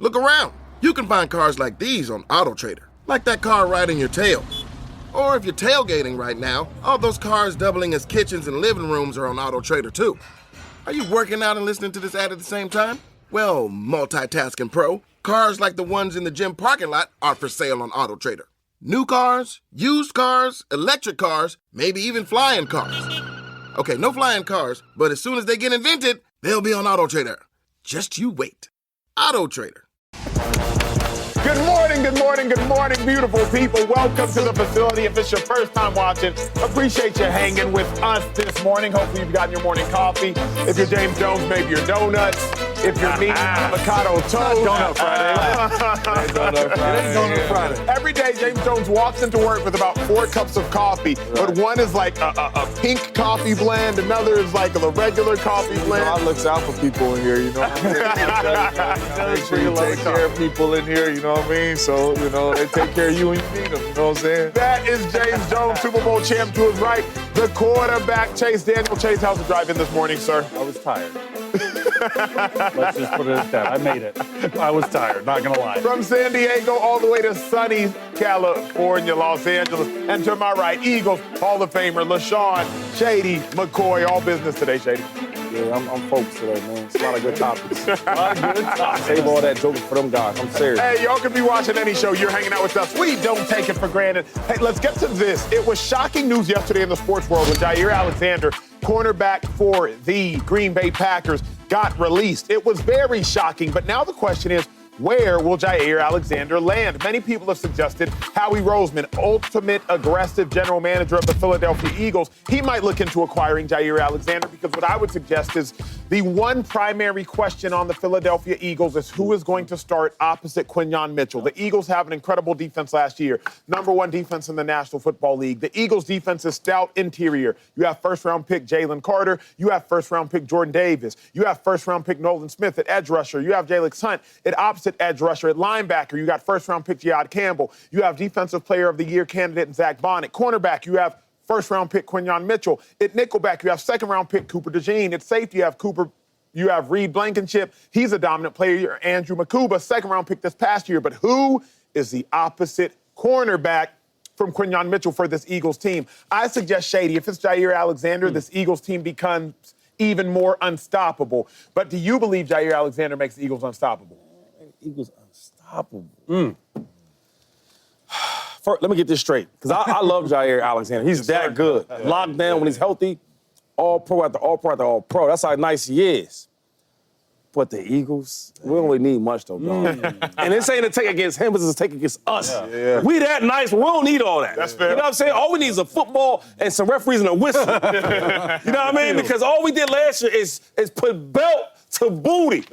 Look around. You can find cars like these on AutoTrader, like that car riding your tail. Or if you're tailgating right now, all those cars doubling as kitchens and living rooms are on AutoTrader too. Are you working out and listening to this ad at the same time? Well, multitasking pro, cars like the ones in the gym parking lot are for sale on AutoTrader. New cars, used cars, electric cars, maybe even flying cars. Okay, no flying cars, but as soon as they get invented, they'll be on AutoTrader. Just you wait. AutoTrader. Good morning, beautiful people. Welcome to the facility. If it's your first time watching, appreciate you hanging with us this morning. Hopefully you've gotten your morning coffee. If you're James Jones, maybe your donuts. If you're me, avocado toast. Donut Friday. Donut Friday. Every day, James Jones walks into work with about 4 cups of coffee, but one is like a pink coffee blend, another is like a regular coffee blend. I look out for people in here, you know. Make sure you take care of people in here, you know what I mean? So, you know, they take care of you when you need them, you know what I'm saying? That is James Jones, Super Bowl champ to his right, the quarterback, Chase Daniel. Chase, how's the drive in this morning, sir? I was tired. Let's just put it at that. I made it. I was tired, not gonna lie. From San Diego all the way to sunny California, Los Angeles. And to my right, Eagles Hall of Famer, LaShawn Shady McCoy. All business today, Shady. Yeah, I'm focused today, man. It's a lot of good topics. Save all that joking for them guys. I'm serious. Hey, y'all could be watching any show. You're hanging out with us. We don't take it for granted. Hey, let's get to this. It was shocking news yesterday in the sports world when Jaire Alexander, cornerback for the Green Bay Packers, got released. It was very shocking, but now the question is, where will Jaire Alexander land? Many people have suggested Howie Roseman, ultimate aggressive general manager of the Philadelphia Eagles, he might look into acquiring Jaire Alexander, because what I would suggest is the one primary question on the Philadelphia Eagles is who is going to start opposite Quinyon Mitchell. The Eagles have an incredible defense last year, #1 defense in the National Football League. The Eagles defense is stout interior. You have first-round pick Jalen Carter. You have first-round pick Jordan Davis. You have first-round pick Nolan Smith at edge rusher. You have Jalen Hunt at opposite edge rusher. At linebacker, you got first-round pick Jihad Campbell. You have Defensive Player of the Year candidate in Zach Bonnet. Cornerback, you have first-round pick Quinyon Mitchell. At nickelback, you have second-round pick Cooper DeJean. At safety, you have Reed Blankenship. He's a dominant player. Andrew Makuba, second-round pick this past year. But who is the opposite cornerback from Quinyon Mitchell for this Eagles team? I suggest, Shady, if it's Jaire Alexander, this Eagles team becomes even more unstoppable. But do you believe Jaire Alexander makes the Eagles unstoppable? Eagles unstoppable. First, let me get this straight, because I love Jaire Alexander. He's that good. Locked down when he's healthy, all pro after all pro after all pro. That's how nice he is. But the Eagles, we don't really need much, though, dog. And this ain't a take against him, it's a take against us. Yeah. We that nice, we don't need all that. That's fair. You know what I'm saying? All we need is a football and some referees and a whistle. You know what I mean? Because all we did last year is put belt to booty.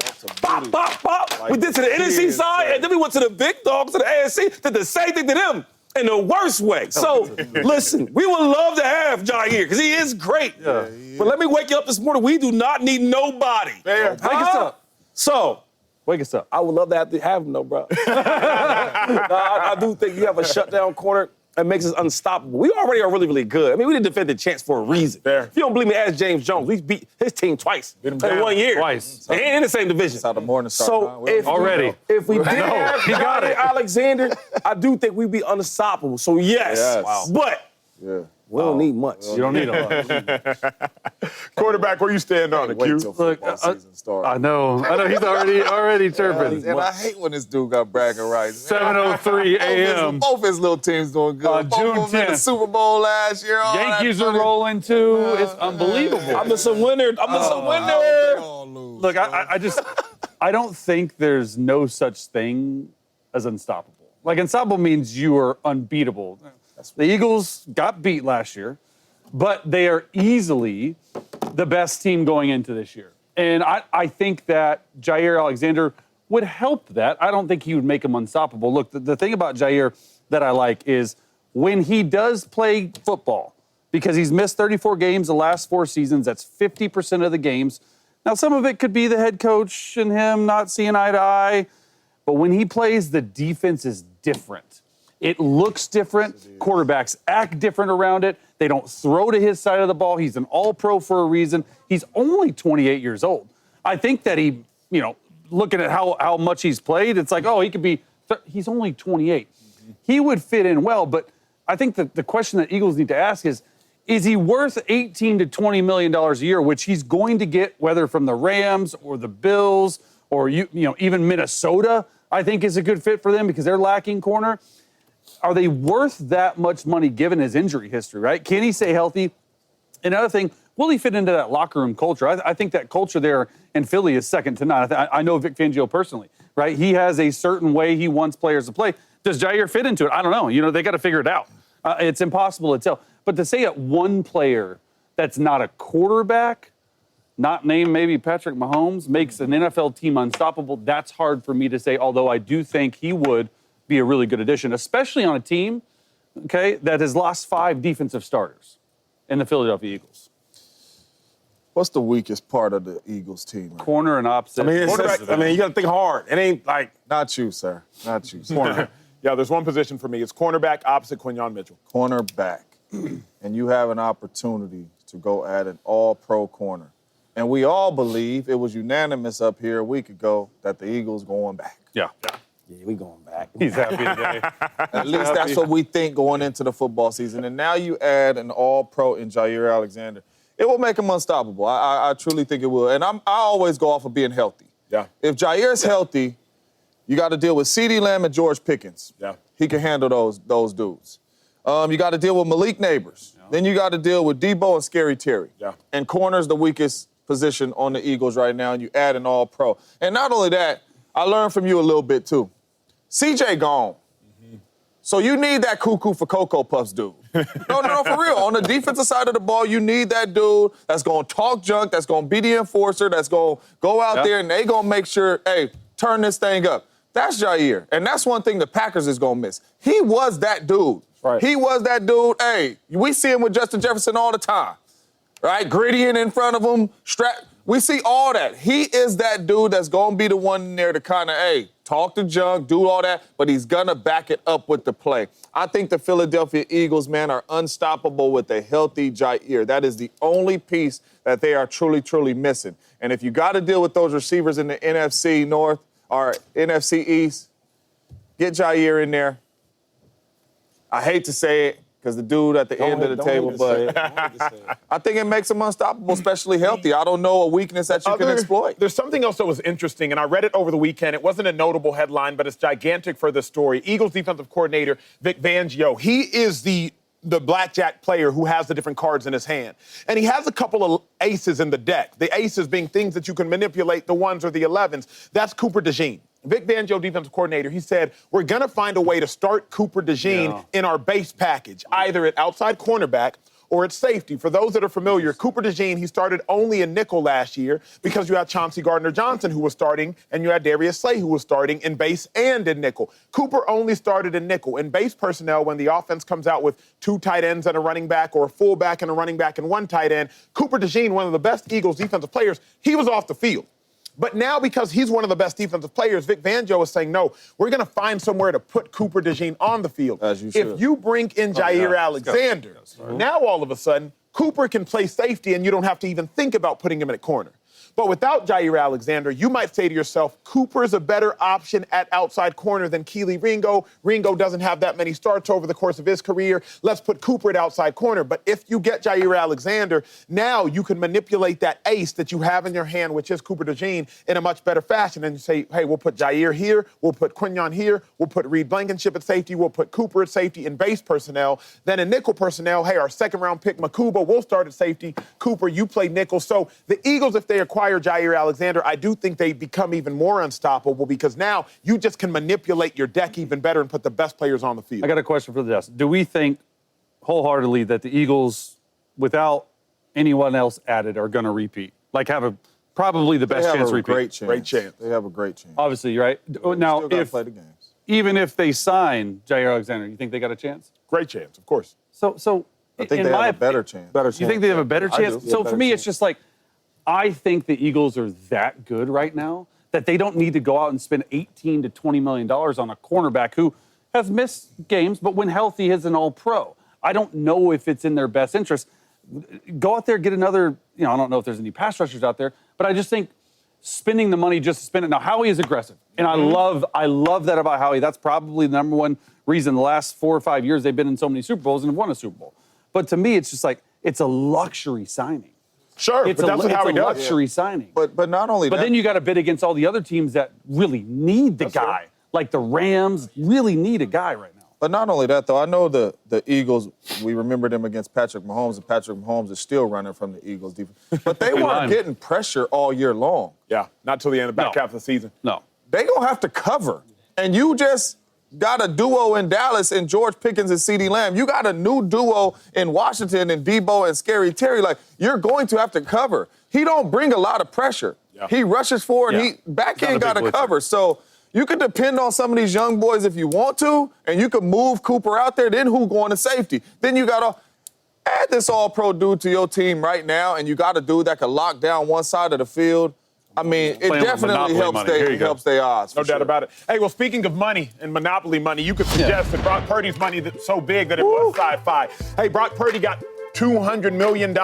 Bop, bop, bop. Like we did to the NFC side, and then we went to the big dogs, to the AFC, did the same thing to them in the worst way. So, listen, we would love to have Jaire, because he is great. Yeah. But let me wake you up this morning. We do not need nobody. Fair. Wake us up. So, Wake us up. I would love to have him, though, bro. I do think you have a shutdown corner that makes us unstoppable. We already are really, really good. I mean, we didn't defend the chance for a reason. Fair. If you don't believe me, ask James Jones. We beat his team twice in 1 year. Twice. They ain't in the same division. That's how the morning starts. So if we did have he got it. Alexander, I do think we'd be unstoppable. So yes. Wow. But we don't need much. You don't need a lot. Quarterback, where you stand on it, Q? Wait till football season starts. I know. He's already chirping. And I hate when this dude got bragging rights. 7:03 a.m. Both his little teams doing good. Both June of them in the 10th. Super Bowl last year. all that Yankees are money. rolling too. It's unbelievable. I'm just a winner. They all lose. Look, I don't think there's no such thing as unstoppable. Like, unstoppable means you are unbeatable. The Eagles got beat last year, but they are easily the best team going into this year. And I think that Jaire Alexander would help that. I don't think he would make him unstoppable. Look, the thing about Jaire that I like is when he does play football, because he's missed 34 games the last 4 seasons, that's 50% of the games. Now, some of it could be the head coach and him not seeing eye to eye, but when he plays, the defense is different. It looks different. Quarterbacks act different around it. They don't throw to his side of the ball. He's an all-pro for a reason. He's only 28 years old. I think that he, looking at how much he's played, it's like, oh, he could be. He's only 28. He would fit in well, but I think that the question that Eagles need to ask is he worth $18 to $20 million a year, which he's going to get whether from the Rams or the Bills or even Minnesota? I think is a good fit for them because they're lacking corner. Are they worth that much money given his injury history, right? Can he stay healthy? Another thing, will he fit into that locker room culture? I think that culture there in Philly is second to none. I know Vic Fangio personally, right? He has a certain way he wants players to play. Does Jaire fit into it? I don't know. They got to figure it out. It's impossible to tell. But to say that one player that's not a quarterback, not named maybe Patrick Mahomes, makes an NFL team unstoppable, that's hard for me to say, although I do think he would be a really good addition, especially on a team, okay, that has lost 5 defensive starters in the Philadelphia Eagles. What's the weakest part of the Eagles team? Right? Corner and opposite. You got to think hard. It ain't like... Not you, sir. Not you, sir. Corner. Yeah, there's one position for me. It's cornerback opposite Quinyon Mitchell. Cornerback. And you have an opportunity to go at an all-pro corner. And we all believe, it was unanimous up here a week ago, that the Eagles going back. Yeah. Yeah, we going back. He's happy today. At least that's what we think going into the football season. And now you add an all-pro in Jaire Alexander. It will make him unstoppable. I truly think it will. And I always go off of being healthy. Yeah. If Jaire's healthy, you got to deal with CeeDee Lamb and George Pickens. Yeah. He can handle those dudes. You got to deal with Malik Neighbors. Yeah. Then you got to deal with Debo and Scary Terry. Yeah. And corner's the weakest position on the Eagles right now, and you add an all-pro. And not only that, I learned from you a little bit, too. CJ gone. So you need that cuckoo for Cocoa Puffs dude. No, for real. On the defensive side of the ball, you need that dude that's going to talk junk, that's going to be the enforcer, that's going to go out there and they going to make sure, hey, turn this thing up. That's Jaire. And that's one thing the Packers is going to miss. He was that dude. Right. He was that dude. Hey, we see him with Justin Jefferson all the time. Right? Grittying in front of him. We see all that. He is that dude that's going to be the one in there to kind of, hey, talk the junk, do all that, but he's going to back it up with the play. I think the Philadelphia Eagles, man, are unstoppable with a healthy Jaire. That is the only piece that they are truly, truly missing. And if you got to deal with those receivers in the NFC North or NFC East, get Jaire in there. I hate to say it, because the dude at the end of the table, but I think it makes him unstoppable, especially healthy. I don't know a weakness that you can exploit. There's something else that was interesting, and I read it over the weekend. It wasn't a notable headline, but it's gigantic for the story. Eagles defensive coordinator Vic Fangio, he is the blackjack player who has the different cards in his hand. And he has a couple of aces in the deck. The aces being things that you can manipulate, the 1s or the 11s. That's Cooper DeJean. Vic Fangio, defensive coordinator, he said, we're going to find a way to start Cooper DeJean in our base package, either at outside cornerback or at safety. For those that are familiar, Cooper DeJean, he started only in nickel last year because you had Chauncey Gardner-Johnson who was starting and you had Darius Slay who was starting in base and in nickel. Cooper only started in nickel. In base personnel, when the offense comes out with 2 tight ends and a running back or a fullback and a running back and 1 tight end, Cooper DeJean, one of the best Eagles defensive players, he was off the field. But now, because he's one of the best defensive players, Vic Fangio is saying, no, we're going to find somewhere to put Cooper DeJean on the field. As you should. If you bring in Jaire Alexander, now all of a sudden, Cooper can play safety and you don't have to even think about putting him in a corner. But without Jaire Alexander, you might say to yourself, Cooper's a better option at outside corner than Kelee Ringo. Ringo doesn't have that many starts over the course of his career. Let's put Cooper at outside corner. But if you get Jaire Alexander, now you can manipulate that ace that you have in your hand, which is Cooper DeJean, in a much better fashion. And you say, hey, we'll put Jaire here, we'll put Quinyon here, we'll put Reed Blankenship at safety, we'll put Cooper at safety in base personnel. Then in nickel personnel, hey, our second-round pick, Makuba, will start at safety. Cooper, you play nickel. So the Eagles, if they acquire Jaire Alexander, I do think they become even more unstoppable because now you just can manipulate your deck even better and put the best players on the field. I got a question for the desk. Do we think wholeheartedly that the Eagles, without anyone else added, are going to repeat? Like have probably the best chance to repeat? Great chance. They have a great chance. Obviously, right? Now, still gotta play the games. Even if they sign Jaire Alexander, you think they got a chance? Great chance, of course. So I think they have a better chance. You think they have a better chance? I do. So for me, it's just like, I think the Eagles are that good right now that they don't need to go out and spend $18 to $20 million on a cornerback who has missed games, but when healthy is an all-pro. I don't know if it's in their best interest. Go out there, get another, I don't know if there's any pass rushers out there, but I just think spending the money just to spend it. Now, Howie is aggressive, and I love that about Howie. That's probably the number one reason the last 4 or 5 years they've been in so many Super Bowls and have won a Super Bowl. But to me, it's just like, it's a luxury signing. Sure, It's but that's what Howie does. luxury signing. But not only But that. then you got to bid against all the other teams that really need the guy. fair. Like the Rams really need a guy right now. But not only that, though, I know the Eagles, we remember them against Patrick Mahomes, and Patrick Mahomes is still running from the Eagles defense. But they weren't line. getting pressure all year long. Yeah, not till the end of the back No. half of the season. No. They going to have to cover. And you just got a duo in Dallas in George Pickens and CeeDee Lamb. You got a new duo in Washington and Debo and Scary Terry. Like, you're going to have to cover. He don't bring a lot of pressure. Yeah. He rushes forward. Yeah. He back He's end not got a to big blitzer. cover. So you can depend on some of these young boys if you want to, and you can move Cooper out there. Then who going to safety? Then you got to add this all-pro dude to your team right now, and you got a dude that can lock down one side of the field. I mean, it Playing with definitely Monopoly money. Here you go. helps their odds. No for doubt sure. about it. Hey, well, speaking of money and Monopoly money, you could suggest that Brock Purdy's money that's so big that it was sci-fi. Hey, Brock Purdy got $200 million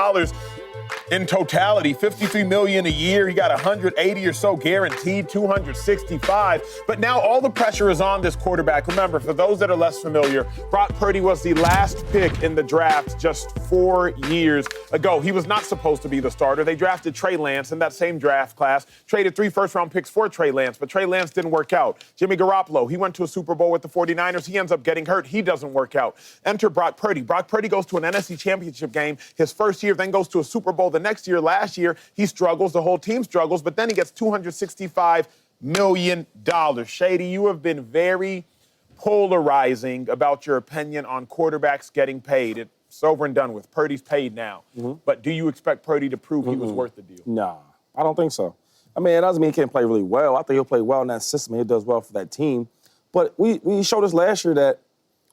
in totality, $53 million a year. He got 180 or so guaranteed, 265. But now all the pressure is on this quarterback. Remember, for those that are less familiar, Brock Purdy was the last pick in the draft just 4 years ago. He was not supposed to be the starter. They drafted Trey Lance in that same draft class, traded 3 first-round picks for Trey Lance, but Trey Lance didn't work out. Jimmy Garoppolo, he went to a Super Bowl with the 49ers. He ends up getting hurt. He doesn't work out. Enter Brock Purdy. Brock Purdy goes to an NFC Championship game his first year, then goes to a Super Bowl the next year. Last year, he struggles. The whole team struggles, but then he gets $265 million. Shady, you have been very polarizing about your opinion on quarterbacks getting paid. It's over and done with. Purdy's paid now. But do you expect Purdy to prove he was worth the deal? Nah, I don't think so. I mean, it doesn't mean he can't play really well. I think he'll play well in that system. He does well for that team. But we showed us last year that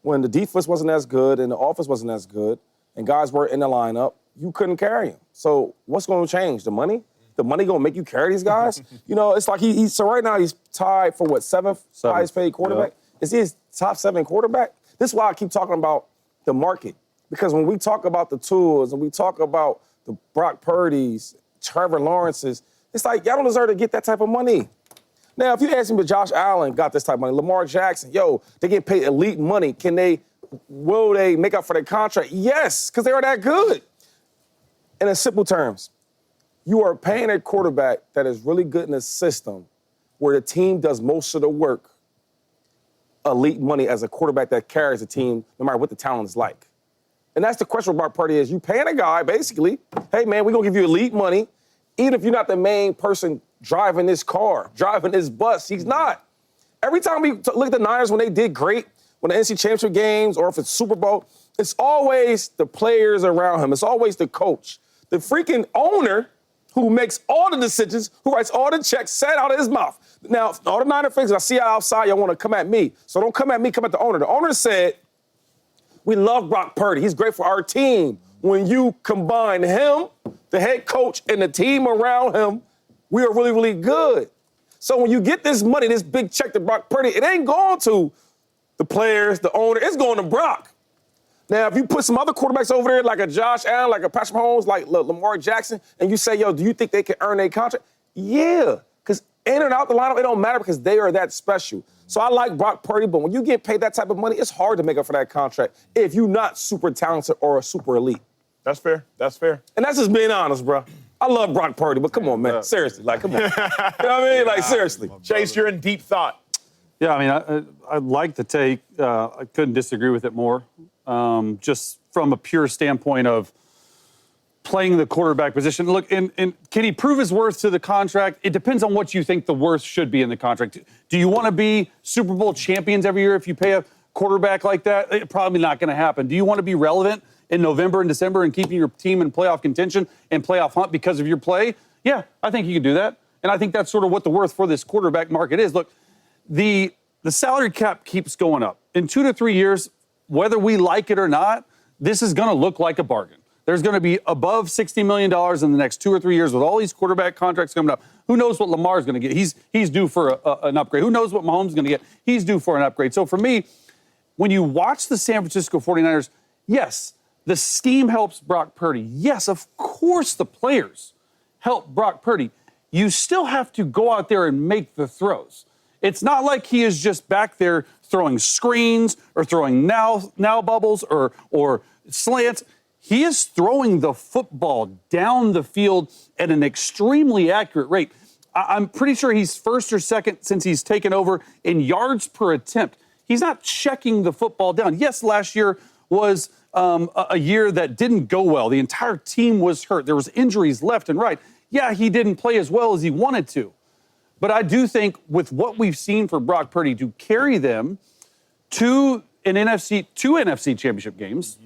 when the defense wasn't as good and the offense wasn't as good and guys weren't in the lineup, you couldn't carry him. So what's going to change? The money? The money going to make you carry these guys? You know, it's like so right now he's tied for what, seventh highest paid quarterback? Yeah. Is he his top 7 quarterback? This is why I keep talking about the market. Because when we talk about the tools and we talk about the Brock Purdy's, Trevor Lawrence's, it's like y'all don't deserve to get that type of money. Now, if you ask me, but Josh Allen got this type of money, Lamar Jackson, they get paid elite money. Will they make up for their contract? Yes, because they are that good. In simple terms, you are paying a quarterback that is really good in a system where the team does most of the work, elite money as a quarterback that carries the team no matter what the talent is like. And that's the question about Purdy is you paying a guy, basically, hey, man, we're going to give you elite money, even if you're not the main person driving this car, driving this bus. He's not. Every time we look at the Niners when they did great, when the NC Championship games or if it's Super Bowl, it's always the players around him. It's always the coach. The freaking owner who makes all the decisions, who writes all the checks, said out of his mouth. Now, all the Niner fans, I see you outside, y'all want to come at me. So don't come at me, come at the owner. The owner said, we love Brock Purdy. He's great for our team. When you combine him, the head coach, and the team around him, we are really, really good. So when you get this money, this big check to Brock Purdy, it ain't going to the players, the owner, it's going to Brock. Now, if you put some other quarterbacks over there, like a Josh Allen, like a Patrick Mahomes, like Lamar Jackson, and you say, do you think they can earn their contract? Yeah, because in and out the lineup, it don't matter because they are that special. So I like Brock Purdy, but when you get paid that type of money, it's hard to make up for that contract if you're not super talented or super elite. That's fair. That's fair. And that's just being honest, bro. I love Brock Purdy, but come on, man. Seriously, come on. You know what I mean? Like, seriously. Chase, you're in deep thought. Yeah, I mean, I like the take. I couldn't disagree with it more. Just from a pure standpoint of playing the quarterback position. Look, and can he prove his worth to the contract? It depends on what you think the worth should be in the contract. Do you want to be Super Bowl champions every year if you pay a quarterback like that? It's probably not going to happen. Do you want to be relevant in November and December and keeping your team in playoff contention and playoff hunt because of your play? Yeah, I think you can do that. And I think that's sort of what the worth for this quarterback market is. Look, the salary cap keeps going up. In 2 to 3 years, whether we like it or not, this is going to look like a bargain. There's going to be above $60 million in the next 2 or 3 years with all these quarterback contracts coming up. Who knows what Lamar's going to get? He's due for an upgrade. Who knows what Mahomes is going to get? He's due for an upgrade. So for me, when you watch the San Francisco 49ers, yes, the scheme helps Brock Purdy. Yes, of course the players help Brock Purdy. you still have to go out there and make the throws. It's not like he is just back there throwing screens or throwing now bubbles or slants. He is throwing the football down the field at an extremely accurate rate. I'm pretty sure he's first or second since he's taken over in yards per attempt. He's not checking the football down. Yes, last year was a year that didn't go well. The entire team was hurt. There was injuries left and right. Yeah, he didn't play as well as he wanted to. But I do think with what we've seen for Brock Purdy to carry them to two NFC championship games,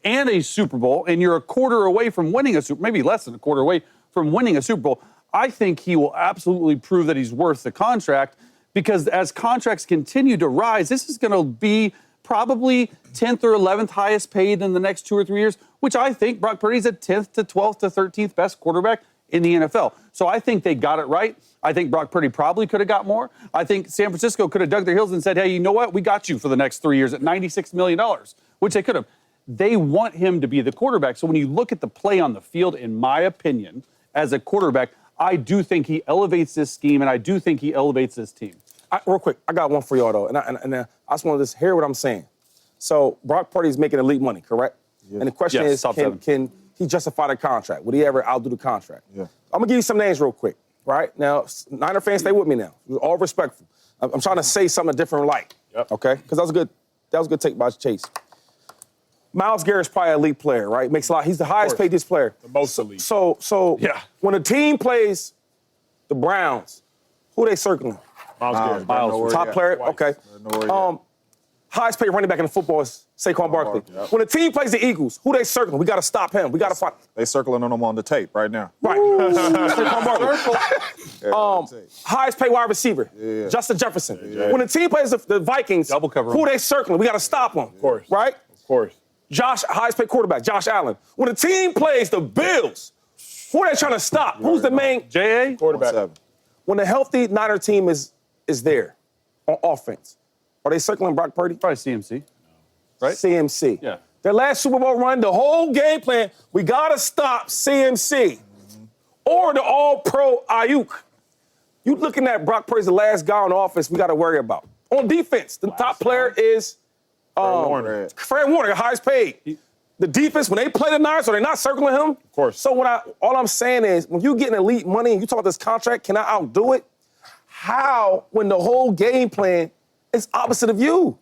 and a Super Bowl, and you're a quarter away from winning a Super Bowl, maybe less than a quarter away from winning a Super Bowl, I think he will absolutely prove that he's worth the contract, because as contracts continue to rise, this is going to be probably 10th or 11th highest paid in the next 2 or 3 years, which I think Brock Purdy's at 10th to 12th to 13th best quarterback in the NFL. So I think they got it right. I think Brock Purdy probably could have got more. I think San Francisco could have dug their heels and said, hey, you know what? We got you for the next 3 years at $96 million, which they could have. They want him to be the quarterback. So when you look at the play on the field, in my opinion, as a quarterback, I do think he elevates this scheme, and I do think he elevates this team. Real quick, I got one for y'all, though, and I just want to hear what I'm saying. So Brock Purdy's making elite money, correct? Yeah. And the question is, can he justify the contract? Would he ever outdo the contract? Yeah. I'm going to give you some names real quick, right? Now, Niner fans, stay with me now. We're all respectful. I'm trying to say something different light, okay? Because that was a good take by Chase. Myles Garrett's probably an elite player, right? Makes a lot. He's the highest paid player. The most elite. So when a team plays the Browns, who they circling? Myles Garrett. Top player? Okay. Highest paid running back in the football is Saquon Barkley. When a team plays the Eagles, who they circling? We got to stop him. We got to fight. They circling on him on the tape right now. Right. Saquon Barkley. Highest paid wide receiver, Justin Jefferson. When a team plays the Vikings, who they circling? We got to stop them. Of course. Right? Of course. Highest paid quarterback, Josh Allen. When a team plays the Bills, who are they trying to stop? Who's the main J.A.? quarterback? When a healthy Niner team is there on offense, are they circling Brock Purdy? Probably CMC. Right? CMC. Yeah. Their last Super Bowl run, the whole game plan, we got to stop CMC. Or the all-pro Ayuk. You looking at Brock Purdy's the last guy on offense we got to worry about. On defense, the top player is Fred Warner, the highest paid. The defense, when they play the Niners, are they not circling him? Of course. So all I'm saying is, when you getting elite money and you talk about this contract, can I outdo it? How, when the whole game plan is opposite of you?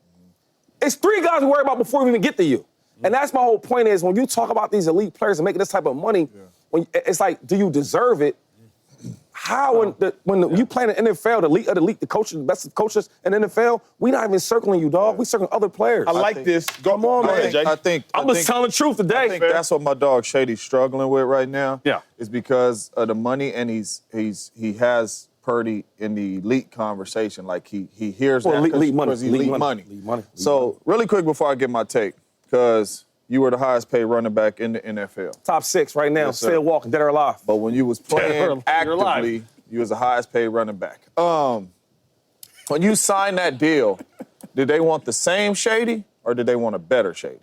It's 3 guys to worry about before we even get to you. And that's my whole point is, when you talk about these elite players and making this type of money, it's like, do you deserve it? How, when you play in the NFL, the elite, the coaches, the best coaches in the NFL, we not even circling you, dog. We circling other players. I like this. Come on, man. I'm just telling the truth today. I think that's what my dog Shady's struggling with right now. Yeah. Is because of the money, and he has Purdy in the elite conversation. Like he hears that elite money. Elite money. So really quick before I get my take, because you were the highest paid running back in the NFL. Top 6 right now, still walking, dead or alive. But when you was playing actively, you was the highest paid running back. When you signed that deal, did they want the same Shady or did they want a better Shady?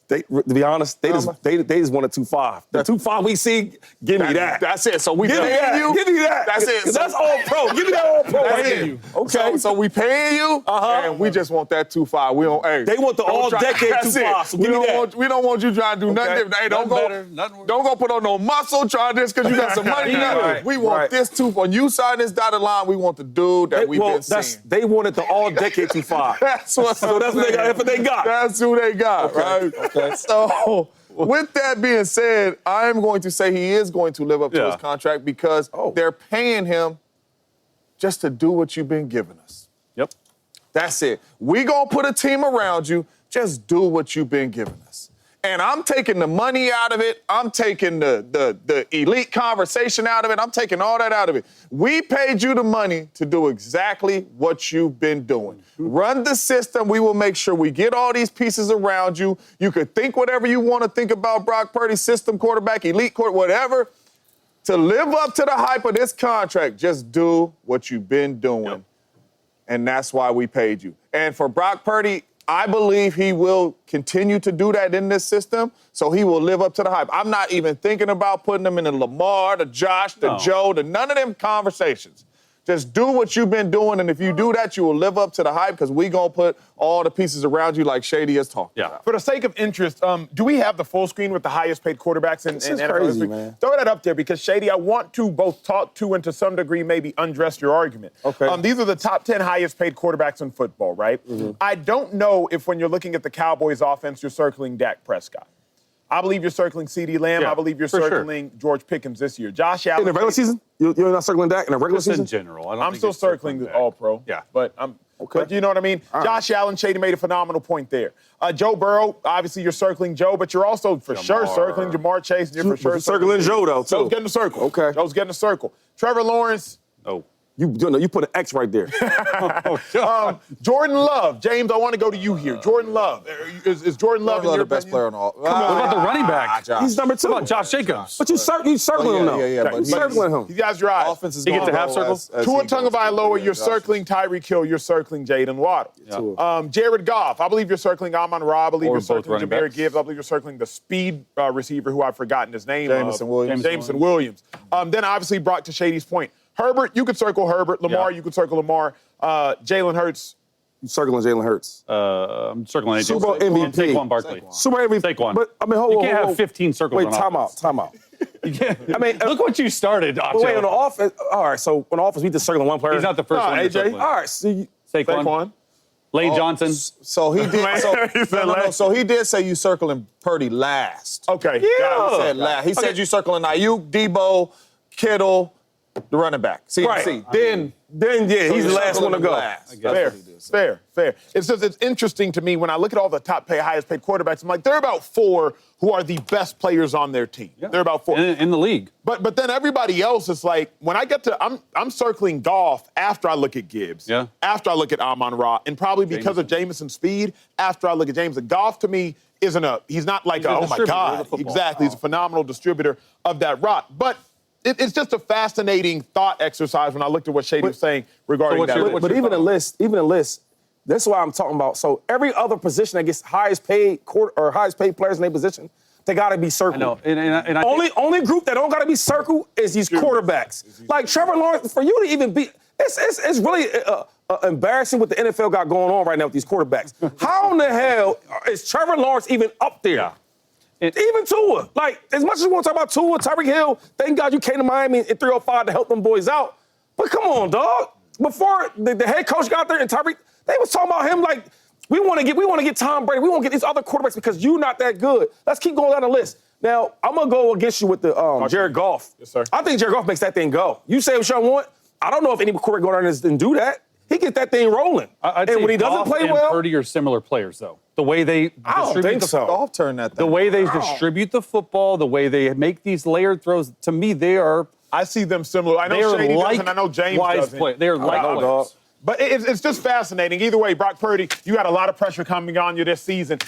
To be honest, they just wanted 2.5. The 2.5 we see, give me that. That's it. So we paying you? Give me that. That's it. So that's all pro. Give me that all pro. That's it. Okay. So we paying you, and we just want that 2.5. We don't. Hey, they want the all-decade 2.5. So give me that. We don't want you trying to do nothing different. Hey, don't go put on no muscle trying this because you got some money now. We want this 2. When you sign this dotted line, we want the dude that we've been seeing. They wanted the all-decade 2.5. That's what they got. That's who they got, right? Okay. So, with that being said, I'm going to say he is going to live up to his contract because they're paying him just to do what you've been giving us. Yep. That's it. We gonna put a team around you. Just do what you've been giving us. And I'm taking the money out of it. I'm taking the elite conversation out of it. I'm taking all that out of it. We paid you the money to do exactly what you've been doing. Run the system. We will make sure we get all these pieces around you. You could think whatever you want to think about Brock Purdy, system quarterback, elite quarterback, whatever. To live up to the hype of this contract, just do what you've been doing. Yep. And that's why we paid you. And for Brock Purdy, I believe he will continue to do that in this system, so he will live up to the hype. I'm not even thinking about putting him in the Lamar, the Josh, the Joe, none of them conversations. Just do what you've been doing, and if you do that, you will live up to the hype because we going to put all the pieces around you like Shady has talked about. For the sake of interest, do we have the full screen with the highest paid quarterbacks in NFL crazy, history? man. Throw that up there because, Shady, I want to both talk to and to some degree maybe undress your argument. Okay. These are the top 10 highest paid quarterbacks in football, right? Mm-hmm. I don't know if when you're looking at the Cowboys offense, you're circling Dak Prescott. I believe you're circling CeeDee Lamb. Yeah, I believe you're for sure. circling George Pickens this year. Josh Allen. In the regular season? You're not circling Dak in the regular Just season? in general. I don't I'm think still you're circling the Dak. All-Pro. Yeah. But Okay. But you know what I mean? Josh Allen, Shady made a phenomenal point there. Joe Burrow, obviously you're circling Joe, but you're also for sure circling Jamar Chase, and you're for sure circling Joe, though, too. Joe's getting a circle. Okay. Joe's getting a circle. Trevor Lawrence. Oh. You put an X right there. Jordan Love. James, I want to go to you here. Jordan Love. Is Jordan Love in Love your the best opinion? player on all. What about the running back? Josh. He's number 2. What about Josh Jacobs? But you circling him, though. Yeah, Okay. but You circling him. He has your eyes. Offense is He going gets a to half circle? Tua Tagovailoa, you're circling Tyreek Hill, you're circling Jaden Waddle. Jared Goff, I believe you're circling Amon-Ra, I believe Or you're both circling running Jahmyr backs. Gibbs, I believe you're circling the speed receiver who I've forgotten his name. Jameson Williams. Jameson Williams. Then obviously Brock to Shady's point. Herbert, you could circle Herbert. Lamar, you could circle Lamar. Jalen Hurts. You circling Jalen Hurts. I'm circling AJ. Super Bowl MVP. Saquon Barkley. Super MVP. Saquon. But, I mean, You can't have 15 circles Wait, on time offense. out. You can't. I mean, look what you started, Acho. But wait, on the offense, all right, so on the offense, we just circling one player. He's not the first one. you're AJ. circling. All right, so Saquon. Lane Johnson. So he did. So he did say you circling Purdy last. Okay. Yeah. got it. He said last. He said you circling Ayuk, Debo, Kittle, the running back. CMC. Right. Then yeah, he's the last one to go. Fair. It's just, it's interesting to me when I look at all the highest paid quarterbacks, I'm like, there are about 4 who are the best players on their team. Yeah. They're about 4. in the league. But then everybody else is like, when I get to, I'm circling Goff after I look at Gibbs. Yeah. After I look at Amon-Ra. And probably because of Jameson's speed, after I look at James. Goff to me he's not like, He's a oh my distributor of God. the football. Exactly. He's a phenomenal distributor of that rock. But it's just a fascinating thought exercise when I looked at what Shady was saying regarding what's that. your- list. But even a list, that's why I'm talking about. So every other position that gets highest paid players in their position, they got to be circled. I know. And I think- Only group that don't got to be circled is these quarterbacks. Like Trevor Lawrence, for you to even be, it's really embarrassing what the NFL got going on right now with these quarterbacks. How in the hell is Trevor Lawrence even up there? Yeah. Even Tua. Like, as much as we want to talk about Tua, Tyreek Hill, thank God you came to Miami in 305 to help them boys out. But come on, dog. Before the head coach got there and Tyreek, they was talking about him like, we want to get Tom Brady. We want to get these other quarterbacks because you're not that good. Let's keep going down the list. Now, I'm going to go against you with the Jared Goff. Yes, sir. I think Jared Goff makes that thing go. You say what you want. I don't know if any quarterback go down there and do that. He gets that thing rolling. I'd and say when he doesn't Goff play and well, Purdy are similar players, though. The way they I don't think so. Goff turned that thing. The way they distribute the football, the way they make these layered throws, to me, they are I see them similar. I know Shady does, and I know James doesn't. They are like know, players. dog. But it's just fascinating. Either way, Brock Purdy, you got a lot of pressure coming on you this season.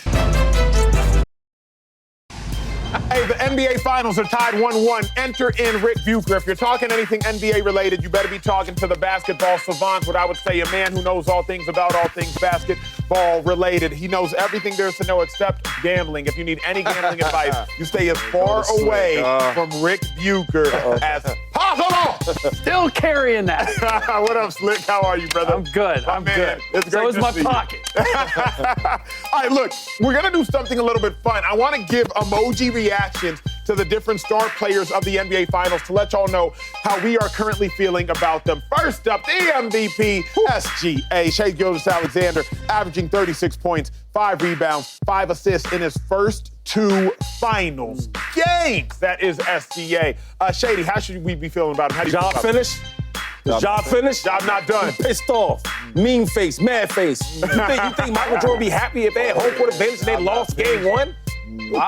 Hey, the NBA Finals are tied 1-1. Enter in Rick Bucher. If you're talking anything NBA related, you better be talking to the basketball savant, what I would say a man who knows all things about all things basketball related. He knows everything there is to know except gambling. If you need any gambling advice, you stay as far away from Rick Bucher as possible. Still carrying that. What up, Slick? How are you, brother? I'm good. My I'm man, good. It's So great is to my see you. pocket. All right, look, we're going to do something a little bit fun. I want to give emoji reactions to the different star players of the NBA Finals to let y'all know how we are currently feeling about them. First up, the MVP, SGA, Shai Gilgeous-Alexander, averaging 36 points, 5 rebounds, 5 assists in his first 2 finals games. That is SGA. Shady, how should we be feeling about him? How do you feel job about him? finished. Job finished. Job not done. Pissed off. Mean face. Mad face. You think Michael Jordan would be happy if they had home court advantage and they lost game 1?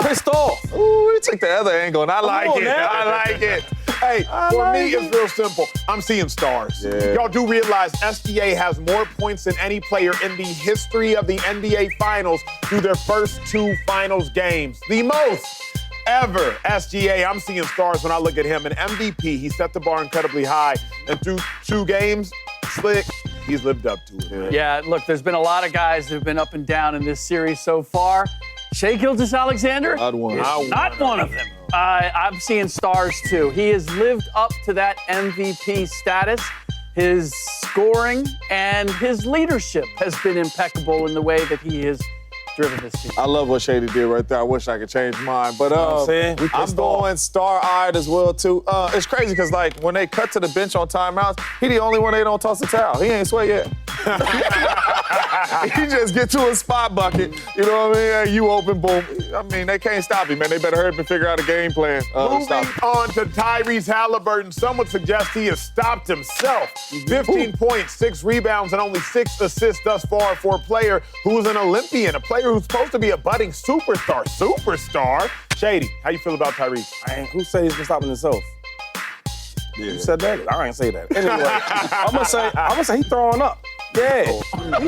Pissed off. Ooh, he took the other angle, and I like on, it. man. I like it. Hey, for me, it's real simple. I'm seeing stars. Yeah. Y'all do realize SGA has more points than any player in the history of the NBA Finals through their first 2 finals games. The most ever. SGA, I'm seeing stars when I look at him. An MVP, he set the bar incredibly high. And through 2 games, Slick, he's lived up to it. Yeah, look, there's been a lot of guys that have been up and down in this series so far. Shai Gilgeous-Alexander Not one. is not one of them. I'm seeing stars, too. He has lived up to that MVP status. His scoring and his leadership has been impeccable in the way that he has driven this team. I love what Shady did right there. I wish I could change mine. But I'm off. going star-eyed as well, too. It's crazy because, like, when they cut to the bench on timeouts, he the only one they don't toss the towel. He ain't sweat yet. He just get to a spot bucket. You know what I mean? Hey, you open, boom. I mean, they can't stop him, man. They better hurry up and figure out a game plan. Moving Stop him. on to Tyrese Halliburton. Some would suggest he has stopped himself. 15 points, 6 rebounds, and only 6 assists thus far for a player who's an Olympian, a player who's supposed to be a budding superstar. Shady, how you feel about Tyrese? Man, who said he's been stopping himself? You said that? I ain't say that. Anyway, I'm gonna say he's throwing up. Yeah,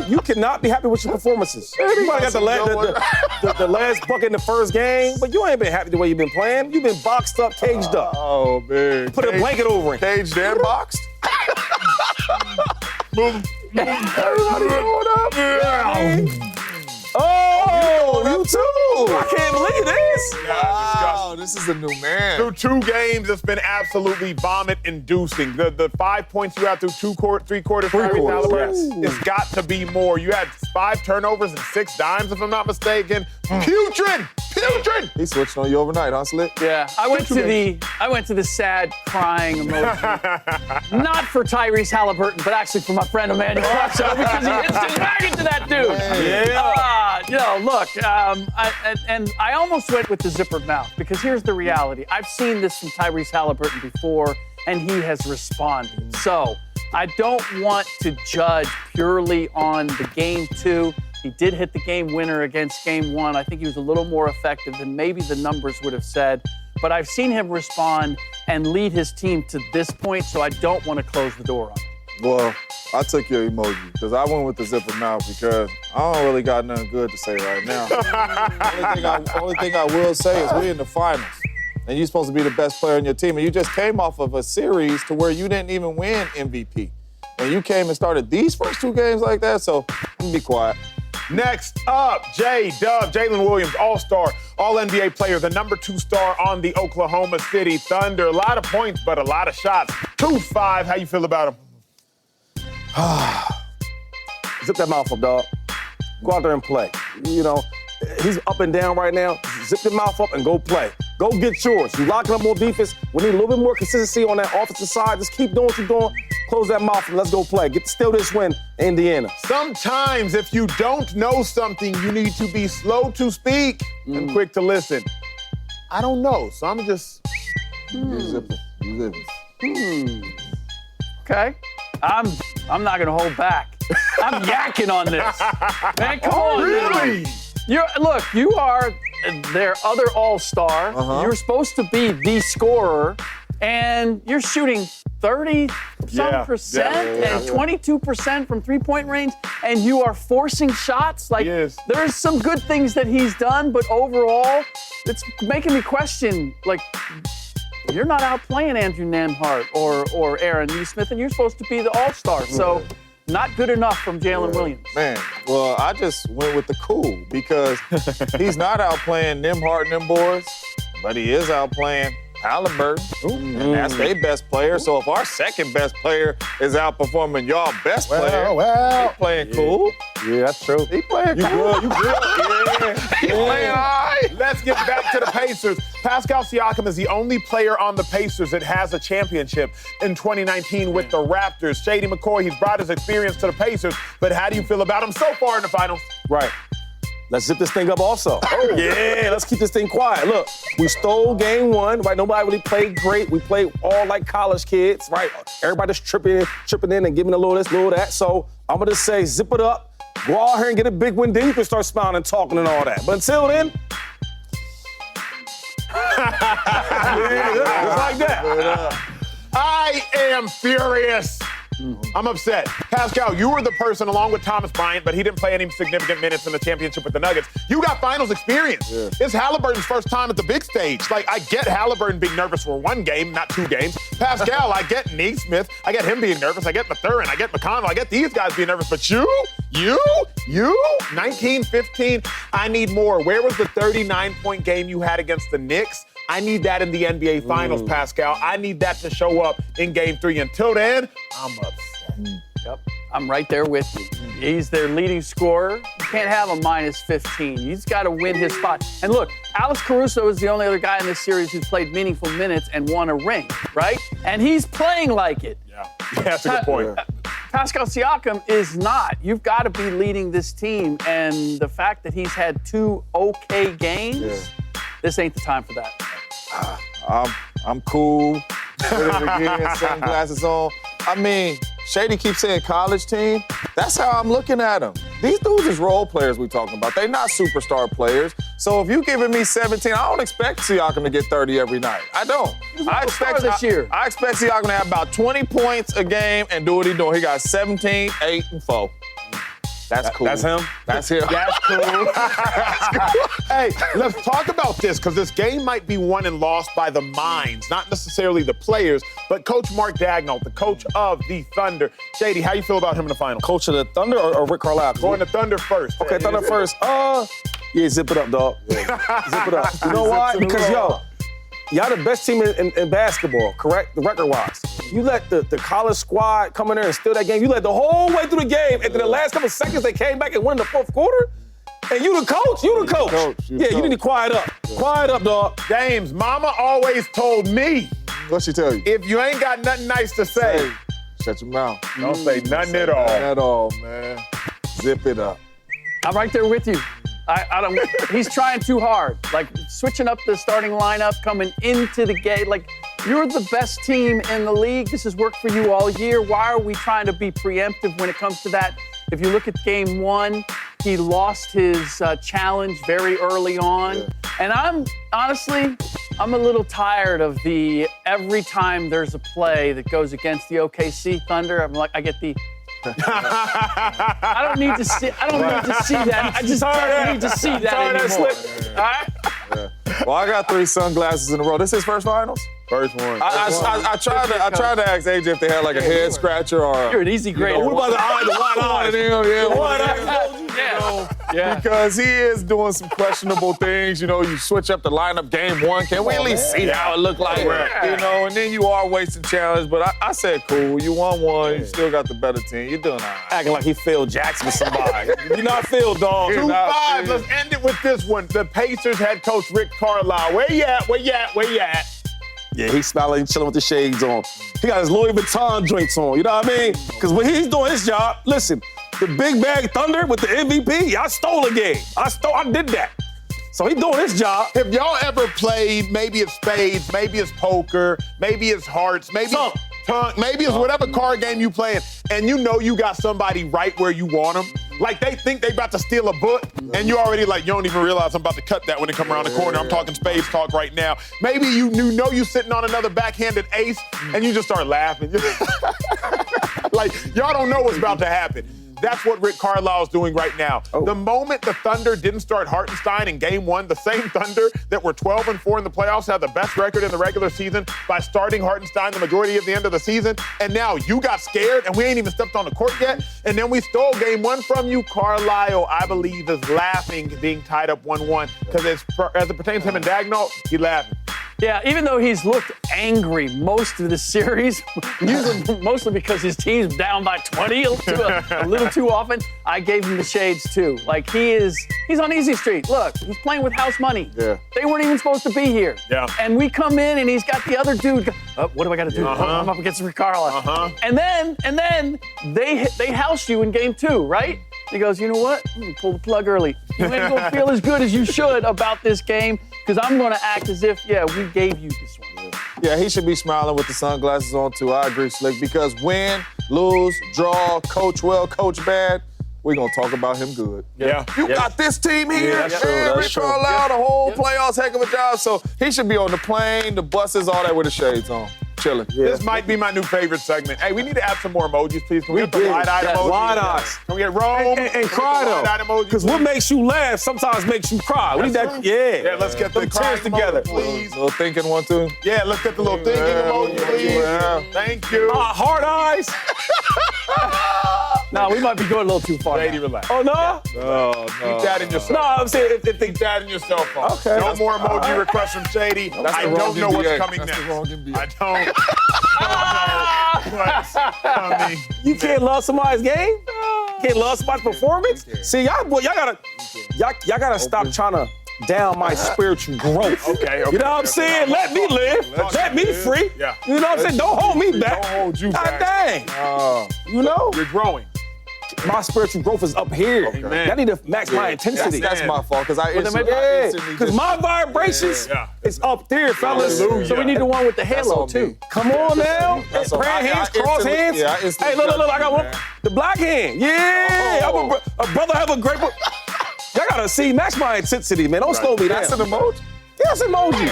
you cannot be happy with your performances. You might have got the last bucket in the first game, but you ain't been happy the way you've been playing. You've been boxed up, caged up. Oh, man. Put a blanket over him. Caged and boxed? Everybody going up. Oh, you too. I can't believe this. Wow, this is a new man. Through 2 games, it's been absolutely vomit-inducing. The 5 points you had through 3 quarters, Tyrese Halliburton, it's got to be more. You had 5 turnovers and 6 dimes, if I'm not mistaken. Putrid! He switched on you overnight, huh, Slick? Yeah, I went to the sad crying emoji. Not for Tyrese Halliburton, but actually for my friend Emmanuel Ocho because he instant back into that dude. Look, I almost went with the zippered mouth because here's the reality. I've seen this from Tyrese Halliburton before, and he has responded. So I don't want to judge purely on the game 2. He did hit the game winner against game 1. I think he was a little more effective than maybe the numbers would have said. But I've seen him respond and lead his team to this point, so I don't want to close the door on him. Well, I took your emoji because I went with the zipper mouth because I don't really got nothing good to say right now. only thing I will say is we're in the finals, and you're supposed to be the best player in your team, and you just came off of a series to where you didn't even win MVP. And you came and started these first 2 games like that, so I'm gonna be quiet. Next up, Jalen Williams, all-star, all-NBA player, the number 2 star on the Oklahoma City Thunder. A lot of points, but a lot of shots. 2-5, how you feel about him? Zip that mouth up, dog. Go out there and play. You know, he's up and down right now. Zip your mouth up and go play. Go get yours. You locking up more defense. We need a little bit more consistency on that offensive side. Just keep doing what you're doing. Close that mouth and let's go play. Steal this win, Indiana. Sometimes if you don't know something, you need to be slow to speak and quick to listen. I don't know, so I'm just... You zipping. Okay. I'm not gonna hold back. I'm yakking on this. Man, come on. Really? You are their other all-star. You're supposed to be the scorer, and you're shooting 30-some% and 22% from three-point range, and you are forcing shots. Like, there's some good things that he's done, but overall, it's making me question, like, you're not outplaying Andrew Nembhard or Aaron Nesmith, and you're supposed to be the all-star. So, not good enough from Jalen Williams. Man, well, I just went with the cool because he's not outplaying Nembhard and them boys, but he is outplaying Halliburton, and that's their best player. So if our second best player is outperforming y'all best player, he playing cool. Yeah, that's true. He playing cool. You good. He playing all right. Let's get back to the Pacers. Pascal Siakam is the only player on the Pacers that has a championship in 2019 with the Raptors. Shady McCoy, he's brought his experience to the Pacers, but how do you feel about him so far in the finals? Right. Let's zip this thing up also. Yeah, let's keep this thing quiet. Look, we stole game 1, right? Nobody really played great. We played all like college kids, right? Everybody just tripping in and giving a little this, little that. So I'm gonna just say, zip it up, go out here and get a big win, then you can start smiling and talking and all that. But until then, just like that. I am furious. I'm upset. Pascal, you were the person along with Thomas Bryant, but he didn't play any significant minutes in the championship with the Nuggets. You got finals experience. Yeah. It's Halliburton's first time at the big stage. Like, I get Halliburton being nervous for one game, not 2 games. Pascal, I get Neesmith. I get him being nervous. I get Mathurin. I get McConnell. I get these guys being nervous. But you, 19, 15, I need more. Where was the 39-point game you had against the Knicks? I need that in the NBA Finals, Pascal. I need that to show up in Game 3. Until then, I'm upset. Yep, I'm right there with you. He's their leading scorer. You can't have a minus 15. He's got to win his spot. And look, Alex Caruso is the only other guy in this series who's played meaningful minutes and won a ring, right? And he's playing like it. Yeah, that's a good point. Pascal Siakam is not. You've got to be leading this team. And the fact that he's had 2 okay games, this ain't the time for that. I'm cool. Ready to get sunglasses on. I mean, Shady keeps saying college team. That's how I'm looking at them. These dudes is role players we talking about. They're not superstar players. So if you giving me 17, I don't expect Siakam to get 30 every night. I don't. I expect Siakam to have about 20 points a game and do what he's doing. He got 17, 8, and 4. That's cool. That's him? That's him. That's cool. Hey, let's talk about this, because this game might be won and lost by the minds, not necessarily the players, but Coach Mark Daigneault, the coach of the Thunder. Shady, how you feel about him in the final? Coach of the Thunder or Rick Carlisle? Going to Thunder first. Okay, Thunder first. Yeah, zip it up, dog. Zip it up. You know why? Because, y'all the best team in basketball, correct? The record-wise. You let the college squad come in there and steal that game. You let the whole way through the game, and then the last couple seconds they came back and won in the fourth quarter. And you the coach? You the coach. You need to quiet up. Yeah. Quiet up, dog. James, mama always told me, what'd she tell you? If you ain't got nothing nice to say, shut your mouth. Don't say nothing at all. Nothing at all, man. Zip it up. I'm right there with you. I don't. He's trying too hard. Like, switching up the starting lineup, coming into the game. Like, you're the best team in the league. This has worked for you all year. Why are we trying to be preemptive when it comes to that? If you look at Game 1, he lost his challenge very early on. Yeah. And I'm a little tired of every time there's a play that goes against the OKC Thunder, I get the. I don't need to see that. I just don't need to see that anymore. All right? Yeah. Well, I got 3 sunglasses in a row. This is his first finals? First one. I tried to ask AJ if they had like a head scratcher or You're an easy grader. We're about to eye the white eyes. Yeah. Because he is doing some questionable things. You know, you switch up the lineup Game 1. Can we at least see how it looked like? Yeah. You know, and then you are wasting challenge. But I said, cool. You won one. You still got the better team. You're doing all right. Acting like he Phil Jackson with somebody. You're not Phil, dog. 2-5. Let's end it with this one. The Pacers head coach Rick Carlisle. Where you at? Where you at? Where you at? Yeah, he's smiling, chilling with the shades on. He got his Louis Vuitton joints on, you know what I mean? Because when he's doing his job, listen, the Big Bag Thunder with the MVP, I stole a game. I did that. So he's doing his job. Have y'all ever played, maybe it's spades, maybe it's poker, maybe it's hearts, maybe maybe it's whatever card game you playing, and you know you got somebody right where you want them? Like, they think they about to steal a book, and you already like, you don't even realize I'm about to cut that when they come around the corner. I'm talking spades talk right now. Maybe you know you sitting on another backhanded ace, and you just start laughing. Like, y'all don't know what's about to happen. That's what Rick Carlisle is doing right now. The moment the Thunder didn't start Hartenstein in Game 1, the same Thunder that were 12-4 in the playoffs had the best record in the regular season by starting Hartenstein the majority of the end of the season. And now you got scared, and we ain't even stepped on the court yet. And then we stole Game 1 from you. Carlisle, I believe, is laughing being tied up 1-1 because as it pertains to him and Daigneault, he's laughing. Yeah, even though he's looked angry most of the series, mostly because his team's down by 20 a little too often, I gave him the shades too. Like, he's on easy street. Look, he's playing with house money. Yeah. They weren't even supposed to be here. Yeah. And we come in and he's got the other dude. What do I got to do? I'm up against Rick Carlisle. And then they house you in Game 2, right? He goes, you know what? I'm gonna pull the plug early. You ain't gonna feel as good as you should about this game, because I'm gonna act as if, we gave you this one. Yeah, he should be smiling with the sunglasses on too. I agree, Slick, because win, lose, draw, coach well, coach bad, we're gonna talk about him good. Yeah. You got this team here. that's true. Rick Carlisle, the whole playoffs, heck of a job. So he should be on the plane, the buses, all that with the shades on. chilling. Yeah. This might be my new favorite segment. Hey, we need to add some more emojis, please. Can we get the wide-eyed Yes, emoji? wide eyes. Can we get Rome? And cry Wide-eyed though. emoji, Because what please? makes you laugh sometimes makes you cry. We need That's that. right. Yeah. Yeah, let's get the Them cry tears together. emoji, please. Little thinking one, too. Yeah, let's get the little thinking emoji, please. Yeah. Thank you. Hard eyes. No, we might be going a little too far. Lady, now. relax. Oh no. Keep that in yourself. No, I'm saying if they Keep that in your cell phone. Okay. No more emoji requests from Shady. I don't know what's coming That's next. the wrong NBA. I don't know what's coming. You can't love somebody's game. Can't love somebody's performance. See, y'all gotta stop trying to down my spiritual growth. Okay. You know what I'm saying? Let me live. Let me free. Yeah. You know what I'm saying? Don't hold me back. Don't hold you God back. dang. You know? You're growing. My spiritual growth is up here. Amen. Y'all need to match my intensity. That's my fault, because I instantly Because my vibrations Yeah. is up there, fellas. Hallelujah. So we need the one with the halo, on too. me. Come on now. That's all. Praying hands, I cross instantly- hands. yeah, I instantly Hey, look, I got one. man. The black hand. Yeah. Oh. A brother have a great. Y'all gotta see, match my intensity, man. Don't slow me down. That's an emoji? Yes, emoji.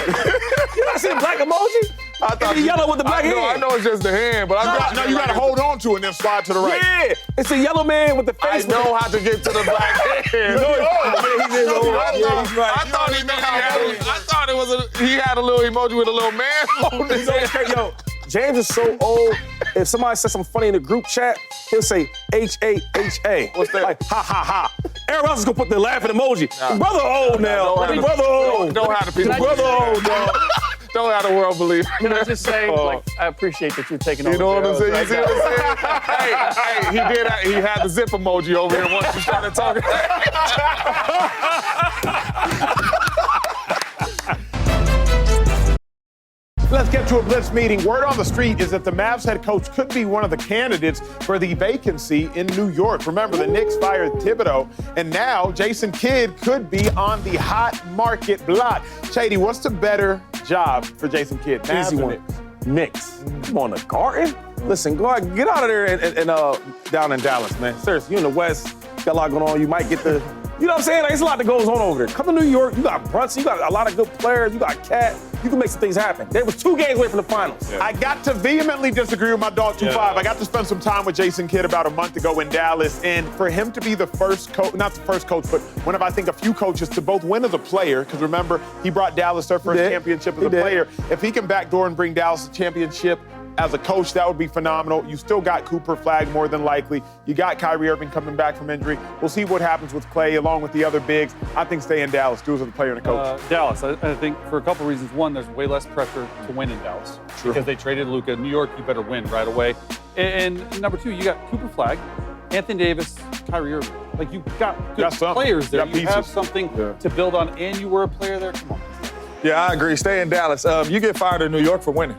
You not see the black emoji? I It's the yellow with the black hand. I know it's just the hand, but No, you gotta hold on to it and then slide to the right. Yeah, it's a yellow man with the I face. know how to get to the black hand. I thought it was he had a little emoji with a little man on his head. Yo, James is so old. If somebody says something funny in the group chat, he'll say H-A-H-A. What's that? Like, ha, ha, ha. Everyone else is gonna put the laughing emoji. Brother old now. Brother old. Don't have the people. Brother old now. Don't have the world believe. Can I just say, like, I appreciate that you're taking over. You know what I'm saying? Right You see now. what I'm saying? Hey, he had the zip emoji over here once you started talking. Let's get to a Blitz meeting. Word on the street is that the Mavs head coach could be one of the candidates for the vacancy in New York. Remember, the Knicks fired Thibodeau, and now Jason Kidd could be on the hot market block. Shady, what's the better job for Jason Kidd? Mavs Easy or one. Knicks? Knicks. Come on, the Garden? Listen, go out, get out of there and down in Dallas, man. Seriously, you in the West, got a lot going on. You might get the, you know what I'm saying? Like, it's a lot that goes on over there. Come to New York, you got Brunson, you got a lot of good players, you got Cat. You can make some things happen. They was 2 games away from the finals. I got to vehemently disagree with my dog 2-5. I got to spend some time with Jason Kidd about a month ago in Dallas, and for him to be the first coach, not the first coach, but one of, I think, a few coaches to both win as a player, because remember, he brought Dallas their first championship as a player. If he can backdoor and bring Dallas a championship as a coach, that would be phenomenal. You still got Cooper Flag more than likely. You got Kyrie Irving coming back from injury. We'll see what happens with Clay along with the other bigs. I think stay in Dallas, do as a player and a coach. Dallas, I think for a couple reasons. One, there's way less pressure to win in Dallas because they traded Luka. New York, you better win right away. And number 2, you got Cooper Flag, Anthony Davis, Kyrie Irving. Like, you've got good players there. You have something to build on, and you were a player there. Come on. Yeah, I agree. Stay in Dallas. You get fired in New York for winning.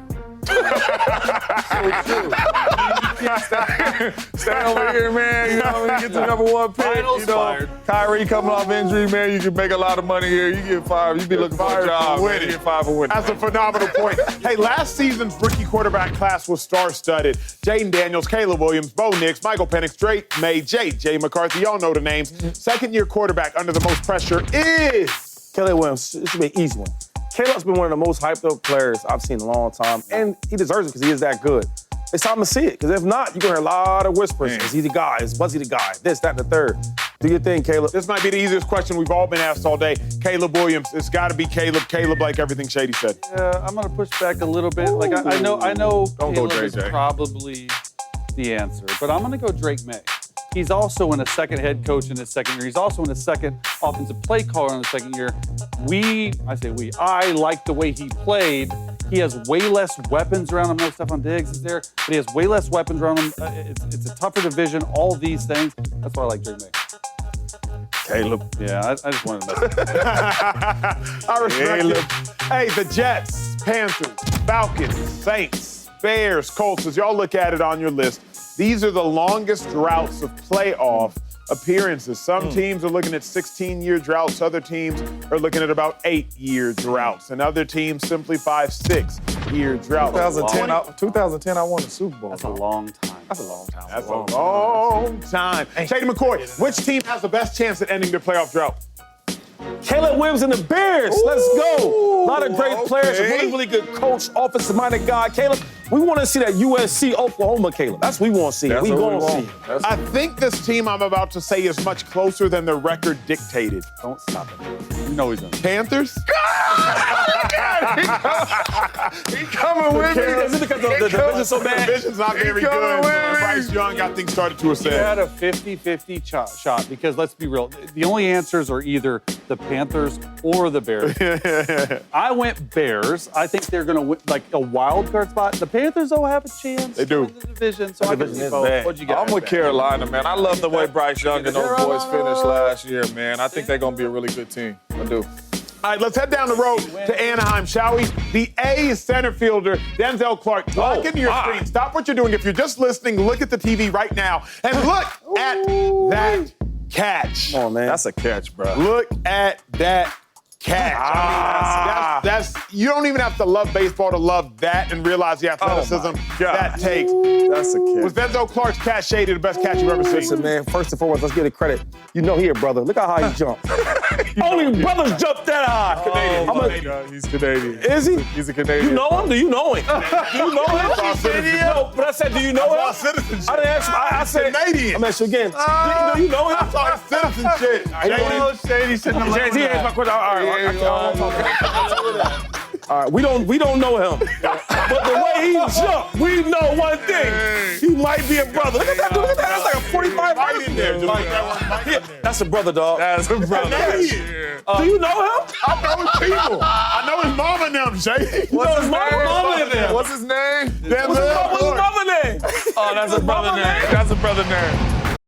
Stay over here, man. You know, when you get the #1 pick, Finals fired. Kyrie coming off injury, man. You can make a lot of money here. You get fired. You be looking for a job. for winning. You get fired for winning. That's a phenomenal point. Hey, last season's rookie quarterback class was star-studded. Jaden Daniels, Caleb Williams, Bo Nix, Michael Penix, Drake May, J.J. McCarthy. Y'all know the names. Second-year quarterback under the most pressure is Caleb Williams, this should be an easy one. Caleb's been one of the most hyped up players I've seen in a long time, and he deserves it because he is that good. It's time to see it, because if not, you're gonna hear a lot of whispers. Is he the guy? Was he the guy? This, that, and the third. Do your thing, Caleb. This might be the easiest question we've all been asked all day. Caleb Williams. It's got to be Caleb. Caleb, like everything Shady said. Yeah, I'm gonna push back a little bit. Like I know Don't go Caleb is JJ. probably the answer, but I'm gonna go Drake May. He's also in a second head coach in his second year. He's also in a second offensive play caller in the second year. I like the way he played. He has way less weapons around him. No, Stephon Diggs is there, but he has way less weapons around him. It's a tougher division, all these things. That's why I like Drake May. Caleb. Yeah, I just wanted to mess I respect it. Hey, the Jets, Panthers, Falcons, Saints, Bears, Colts, as y'all look at it on your list, these are the longest droughts of playoff appearances. Some teams are looking at 16-year droughts. Other teams are looking at about 8-year droughts. And other teams simply 5-6-year droughts. 2010, I won the Super Bowl. That's a long time. That's a long time. That's a long time. Shady McCoy, which team has the best chance at ending their playoff drought? Caleb Williams and the Bears. Let's go. A lot of great players, a okay. really, really good coach, offensive-minded guy. Caleb, We want to see that USC Oklahoma, Caleb. That's what we want to see. That's We what going to want. see. That's- I think this team I'm about to say is much closer than the record dictated. Don't stop it. You know he's in. Panthers? He coming with me. Is it because the division's so The bad? division's not very coming good. with me. Bryce Young got things started to You ascend. had a 50-50 shot because let's be real. The only answers are either the Panthers or the Bears. I went Bears. I think they're going to win like a wild card spot. The Panthers don't have a chance. They do. In the division, so I can division see is both. bad. What'd you got? I'm with Carolina, man. I love the way Bryce Young and those boys finished last year, man. I think they're going to be a really good team. I do. All right, let's head down the road to Anaheim, shall we? The A's center fielder, Denzel Clark. Look into your screen. Stop what you're doing. If you're just listening, look at the TV right now and look at that catch. Come on, man. That's a catch, bro. Look at that catch. I mean, that's you don't even have to love baseball to love that and realize the athleticism that takes. That's a Was catch. Denzel Clark's catch shady the best catch you've ever seen? Listen, man, first and foremost, let's give it credit. You know he a brother. Look at how he jumped. Only brothers jump that high. He's Canadian. Is he? He's a Canadian. You know him? Do you know him? Do you know him? No, but I said, do you know him? Citizenship. I didn't ask you. I said, Canadian. I'm asking you again. Do you know him? Sorry, citizenship. Shady shouldn't have Jay-Z asked my question. All right, I don't want to talk about it. All right, we don't know him. But the way he jumped, we know one thing. He might be a brother. Look at that, dude. Look at that. That's like a 45 Right in there. Like, yeah, that's a brother, dog. That's a brother. Do you know him? I know his people. I know his mama and them, Jay. What's his mama in there? What's his name? What's his mother name? Oh, that's a brother name. That's a brother name.